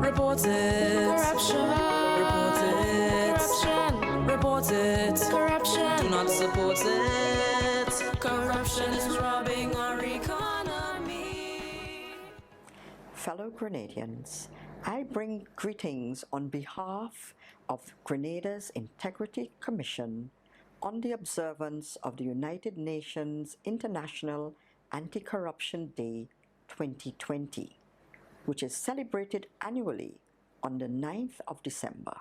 Report it. Corruption. Report it. Corruption. Report it. Corruption. Do not support it. Corruption is robbing our economy. Fellow Grenadians, I bring greetings on behalf of Grenada's Integrity Commission on the observance of the United Nations International Anti-Corruption Day 2020, which is celebrated annually on the 9th of December.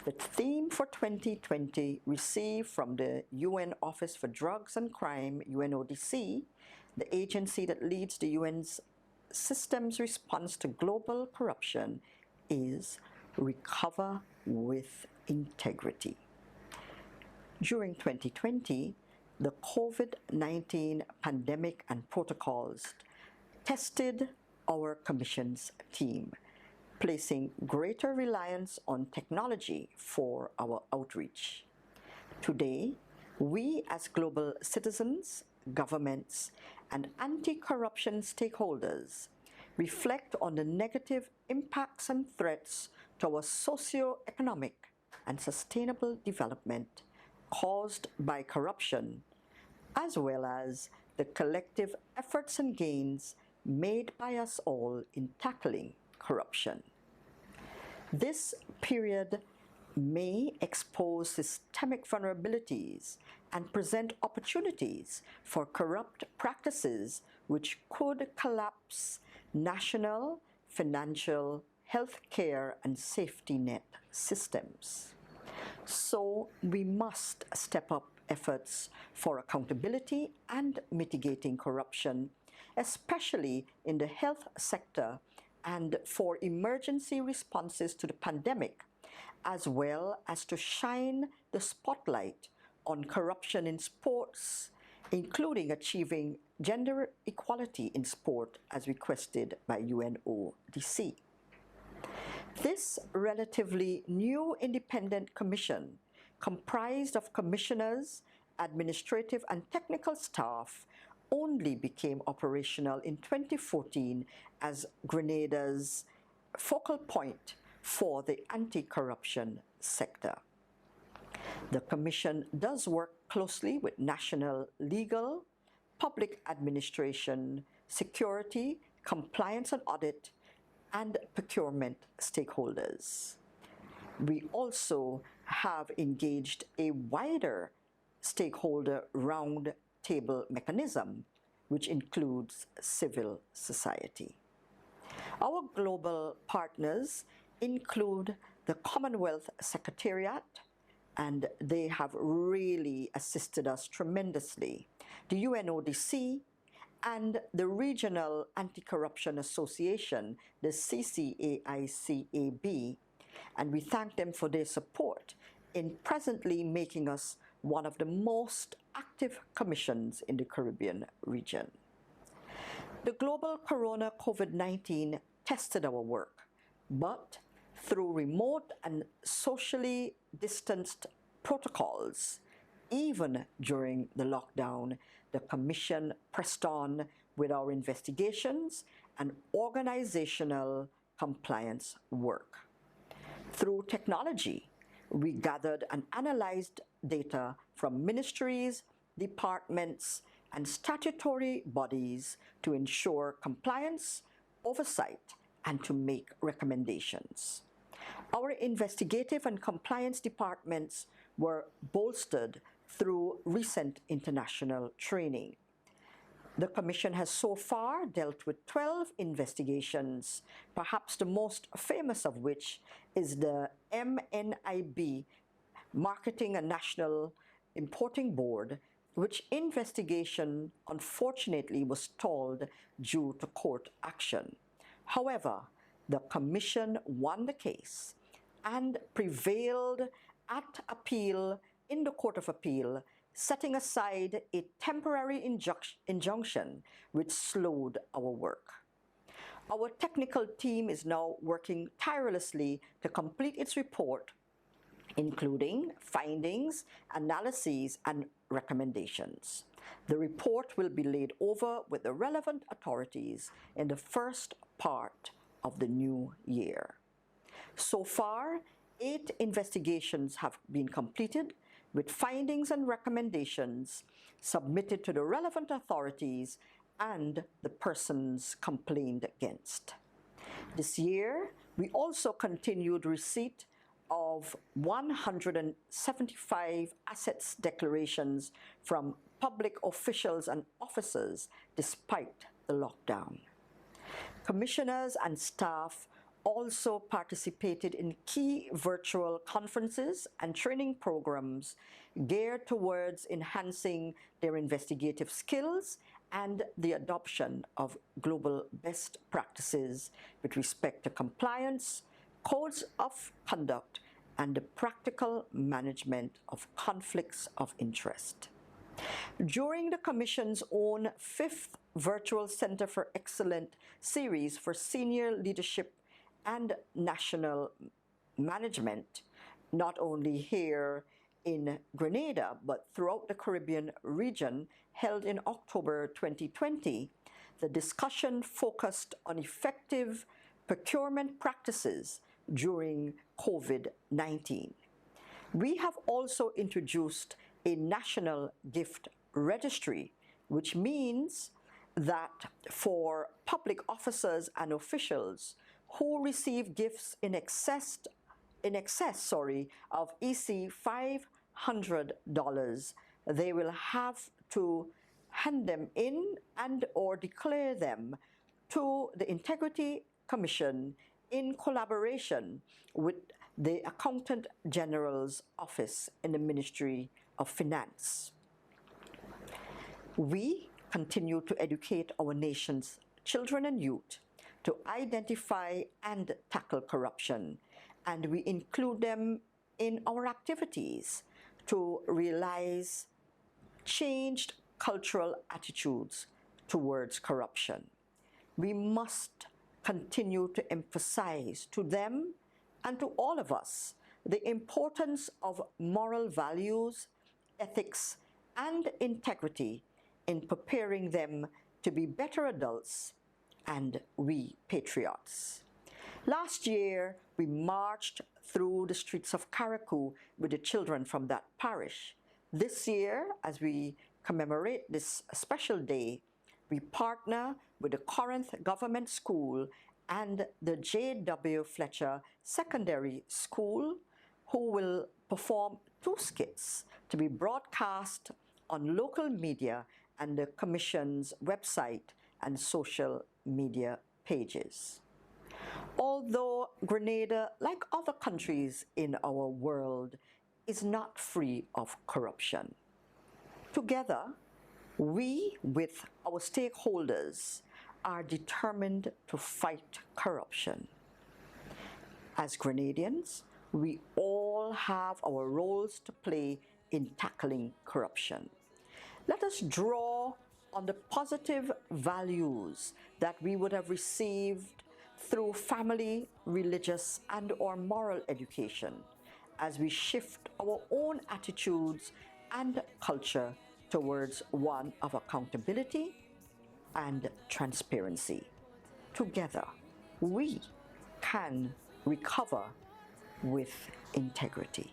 The theme for 2020 received from the UN Office for Drugs and Crime, UNODC, the agency that leads the UN's system's response to global corruption, is Recover with Integrity. During 2020, the COVID-19 pandemic and protocols tested our Commission's team, placing greater reliance on technology for our outreach. Today, we as global citizens, governments, and anti-corruption stakeholders reflect on the negative impacts and threats to our socio-economic and sustainable development caused by corruption, as well as the collective efforts and gains made by us all in tackling corruption. This period may expose systemic vulnerabilities and present opportunities for corrupt practices which could collapse national, financial, healthcare, and safety net systems. So we must step up efforts for accountability and mitigating corruption, especially in the health sector and for emergency responses to the pandemic, as well as to shine the spotlight on corruption in sports, including achieving gender equality in sport as requested by UNODC. This relatively new independent commission, comprised of commissioners, administrative and technical staff, only became operational in 2014 as Grenada's focal point for the anti-corruption sector. The Commission does work closely with national legal, public administration, security, compliance and audit, and procurement stakeholders. We also have engaged a wider stakeholder round table mechanism, which includes civil society. Our global partners include the Commonwealth Secretariat, and they have really assisted us tremendously, the UNODC, and the Regional Anti-Corruption Association, the CCAICAB, and we thank them for their support in presently making us one of the most active commissions in the Caribbean region. The global corona COVID-19 tested our work, but through remote and socially distanced protocols, even during the lockdown, the Commission pressed on with our investigations and organizational compliance work. Through technology, we gathered and analyzed data from ministries, departments, and statutory bodies to ensure compliance, oversight, and to make recommendations. Our investigative and compliance departments were bolstered through recent international training. The Commission has so far dealt with 12 investigations, perhaps the most famous of which is the MNIB, Marketing and National Importing Board, which investigation unfortunately was stalled due to court action. However, the Commission won the case and prevailed at appeal in the Court of Appeal, setting aside a temporary injunction which slowed our work. Our technical team is now working tirelessly to complete its report, including findings, analyses, and recommendations. The report will be laid over with the relevant authorities in the first part of the new year. So far, 8 investigations have been completed with findings and recommendations submitted to the relevant authorities and the persons complained against. This year, we also continued receipt of 175 assets declarations from public officials and officers despite the lockdown. Commissioners and staff also participated in key virtual conferences and training programs geared towards enhancing their investigative skills and the adoption of global best practices with respect to compliance, codes of conduct, and the practical management of conflicts of interest. During the Commission's own 5th Virtual Center for Excellence series for senior leadership and national management, not only here in Grenada but throughout the Caribbean region, held in October 2020, the discussion focused on effective procurement practices during COVID-19. We have also introduced a national gift registry, which means that for public officers and officials who receive gifts in excess of EC $500, they will have to hand them in and or declare them to the Integrity Commission in collaboration with the Accountant General's Office in the Ministry of Finance. We continue to educate our nation's children and youth to identify and tackle corruption, and we include them in our activities to realize changed cultural attitudes towards corruption. We must continue to emphasize to them and to all of us the importance of moral values, ethics, and integrity in preparing them to be better adults and we patriots. Last year, we marched through the streets of Carriacou with the children from that parish. This year, as we commemorate this special day, we partner with the Corinth Government School and the J.W. Fletcher Secondary School, who will perform 2 skits to be broadcast on local media and the Commission's website and social media pages. Although Grenada, like other countries in our world, is not free of corruption, together, we, with our stakeholders, are determined to fight corruption. As Grenadians, we all have our roles to play in tackling corruption. Let us draw on the positive values that we would have received through family, religious, and/or moral education as we shift our own attitudes and culture towards one of accountability and transparency. Together, we can recover with integrity.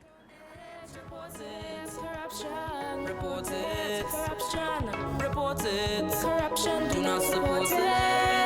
Corruption, report it. Corruption, report it. Corruption, do not support it.